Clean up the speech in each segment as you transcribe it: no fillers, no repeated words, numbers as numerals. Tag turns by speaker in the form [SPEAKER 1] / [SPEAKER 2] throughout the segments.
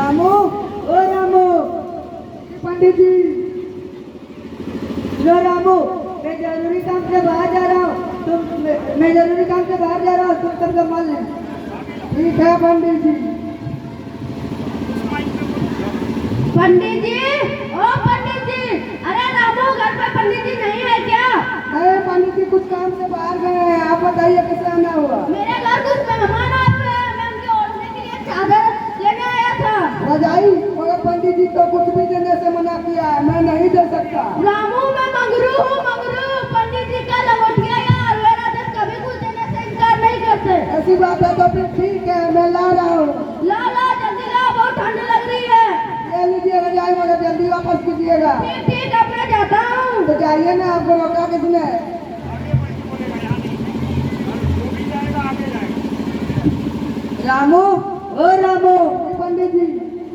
[SPEAKER 1] रामू, ओ रामू,
[SPEAKER 2] पंडित जी।
[SPEAKER 1] लो रामू, मैं जरूरी काम से बाहर जा रहा हूँ, मैं जरूरी काम से बाहर जा रहा हूँ, तुम सब संभाल लें।
[SPEAKER 2] ठीक है पंडित जी।
[SPEAKER 3] पंडित जी, ओ पंडित जी, अरे रामू घर पे पंडित जी नहीं है क्या?
[SPEAKER 2] अरे पंडित जी कुछ काम से बाहर गए हैं, आप बताइए कैसे आना हुआ?
[SPEAKER 3] मेरे घर कुछ मेहमान आए हुए हैं, मैं उनके ओढ़ने के लिए चादर लेने आया था।
[SPEAKER 2] रजाई, मगर पंडित जी तो कुछ भी देने से मना किया है, मैं नहीं दे सकता।
[SPEAKER 3] रामू मैं मंगरू हूँ, मंगरू। पंडित जी का लंगोटिया या अलवेरा दे कभी कुछ देने से इनकार नहीं करते।
[SPEAKER 2] ऐसी बात है तो फिर ठीक है, मैं ला रहा हूँ।
[SPEAKER 3] ला ला जल्दी ला, बहुत ठंड लग रही है।
[SPEAKER 2] ले लीजिए रजाई, मगर जल्दी वापस कीजिएगा।
[SPEAKER 3] ठीक ठीक, अब मैं जाता हूँ।
[SPEAKER 2] तो जाइए ना, आपको रोका किसने?
[SPEAKER 1] रामू, ओ रामू,
[SPEAKER 2] पंडित जी।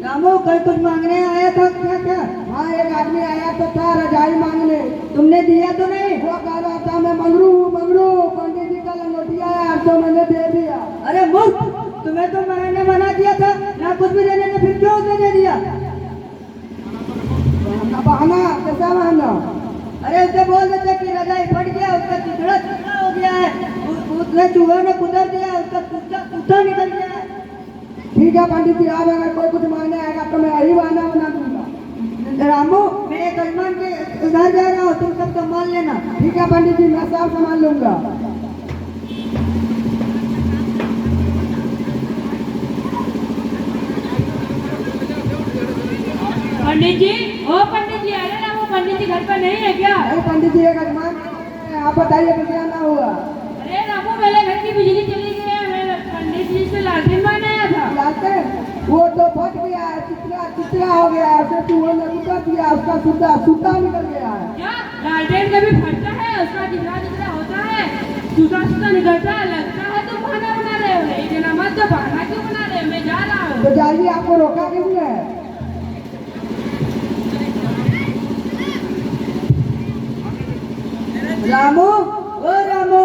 [SPEAKER 1] रामू कल कुछ मांगने आया था क्या? क्या
[SPEAKER 2] हाँ, एक आदमी आया तो था रजाई मांगने।
[SPEAKER 1] तुमने दिया तो नहीं?
[SPEAKER 2] वो कह रहा था मैं मंगरू हूँ, मंगरू। पंडित जी का लंगोटिया है, तो मैंने दे दिया।
[SPEAKER 1] अरे मूर्ख, तुम्हें तो मैंने मना किया था ना कुछ भी देने ने, फिर क्यों उसने दे दिया?
[SPEAKER 2] बहाना, कैसा बहाना?
[SPEAKER 1] अरे उसे बोल देते कि रजाई फट गया, उसका टुकड़ा टुकड़ा हो गया है, उसने चूहे ने कुतर दिया, उसका कुत्ता निकल गया है।
[SPEAKER 2] ठीक है पंडित जी, आप अगर कोई कुछ मांगने आएगा तो मैं यही बहाना बना दूंगा।
[SPEAKER 1] रामू, मैं एक हनुमान के घर जा रहा हूँ, तुम सब संभाल लेना।
[SPEAKER 2] ठीक है पंडित जी, मैं सब संभाल लूंगा।
[SPEAKER 3] पंडित जी, ओ पंडित जी, अरे रामू पंडित जी घर पर नहीं है क्या?
[SPEAKER 2] अरे पंडित जी, एक हनुमान, आप बताइए कैसे आना हुआ?
[SPEAKER 3] अरे रामू मेरे घर की बिजली चली गई है, मैं पंडित जी से लालटेन बनाया था।
[SPEAKER 2] लाते वो तो फट गया है, चित्रा चित्रा हो गया है, उसे चूहे ने कुतर दिया, उसका सूता सूता निकल गया है।
[SPEAKER 3] क्या लालटेन कभी फटता है? उसका जितना जितना होता है सूता सूता निकलता है। लगता है तुम बहाना बना रहे हो। नहीं देना मत तो बहाना क्यों बना रहे हो? मैं जा रहा हूँ।
[SPEAKER 2] तो जाइए, आपको रोका किसने?
[SPEAKER 1] रामू, ओ रामू,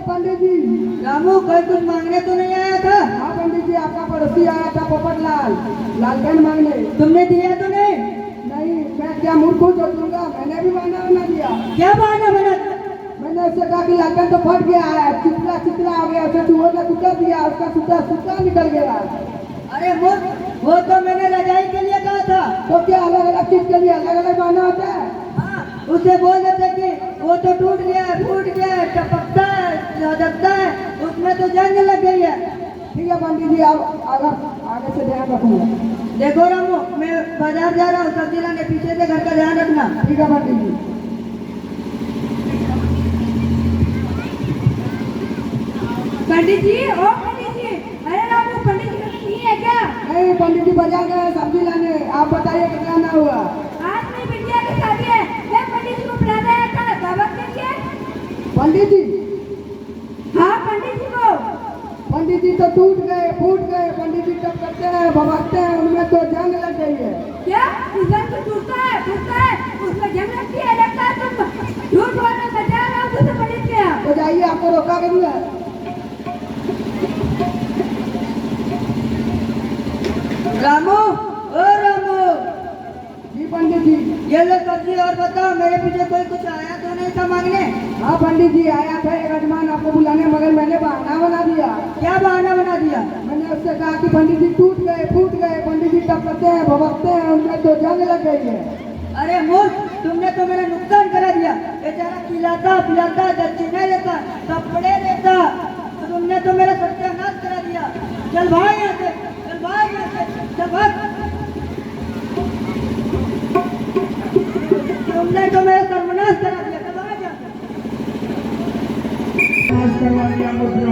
[SPEAKER 2] पंडित जी।
[SPEAKER 1] रामू कल कुछ मांगने तो नहीं आया था?
[SPEAKER 2] हाँ पंडित जी, आपका पड़ोसी आया था पोपटलाल, लालटेन मांगने।
[SPEAKER 1] तुमने दिया तो नहीं?
[SPEAKER 2] नहीं, मैं क्या मूर्ख हूँ जो दूंगा? मैंने भी बहाना बना दिया।
[SPEAKER 1] क्या बहाना बना?
[SPEAKER 2] मैंने उससे कहा कि लालटेन तो फट गया है, चित्रा चित्रा हो गया, उसे चूहे ने कुतर दिया, उसका सूता सूता निकल गया।
[SPEAKER 1] अरे मूर्ख, वो तो मैंने रजाई के लिए कहा था।
[SPEAKER 2] तो क्या अलग अलग चीज के लिए अलग अलग बहाना होता है?
[SPEAKER 1] हाँ, उसे बोल देते कि वो तो टूट गया है, फूट गया है, टपकता है, झटकता है, उसमें तो जंग लग गई है।
[SPEAKER 2] ठीक है पंडित जी, आप आगे से ध्यान रखूंगा।
[SPEAKER 1] देखो रामू, मैं बाजार जा रहा हूँ सब्जी लाने, पीछे से घर का ध्यान रखना।
[SPEAKER 2] ठीक है पंडित जी।
[SPEAKER 3] पंडित जी, ओ पंडित जी, अरे रामू पंडित जी घर नहीं है क्या?
[SPEAKER 2] नहीं, पंडित जी बाजार गए सब्जी लाने। आप बताइए कितना आना हुआ?
[SPEAKER 3] आज मेरी बिटिया की शादी है, मैं पंडित जी को बुलाने आया था, दावत के लिए।
[SPEAKER 2] पंडित जी?
[SPEAKER 3] हाँ पंडित जी को।
[SPEAKER 2] पंडित जी तो टूट गए, फूट गए। पंडित जी तब करते हैं, भभकते हैं, उनमें तो जंग लग गई है।
[SPEAKER 3] क्या इंसान को टूटता है, टूटता है, उसमें जंग लगती है? लगता है तुम झूठ बोलने में जा रहा हूँ तो पंडित के यहाँ।
[SPEAKER 2] तो जाइए, आपको रोका करूंगा।
[SPEAKER 1] रामू, ओ रामू,
[SPEAKER 2] जी पंडित जी।
[SPEAKER 1] ये लो सब्जी और बताओ, मेरे पीछे कोई कुछ आया तो नहीं था मांगने?
[SPEAKER 2] हाँ पंडित जी, आया था एक यजमान आपको बुलाने, मगर मैंने बहाना बना दिया।
[SPEAKER 1] क्या बहाना बना दिया?
[SPEAKER 2] मैंने उससे कहा कि पंडित जी टूट गए, फूट गए, पंडित जी टपकते हैं, भभकते हैं, उनमें तो जंग लग गई है।
[SPEAKER 1] अरे मूर्ख, तुमने तो मेरा नुकसान करा दिया। बेचारा खिलाता पिलाता, दक्षिणा देता, कपड़े देता, तो तुमने तो मेरा सत्यानाश करा दिया। चल भाई यहाँ से, चल भाई यहाँ से, चल भाग। तुमने तो मेरा सर्वनाश करा दिया। चल भाग यहाँ से।
[SPEAKER 2] करवा दिया मुझे।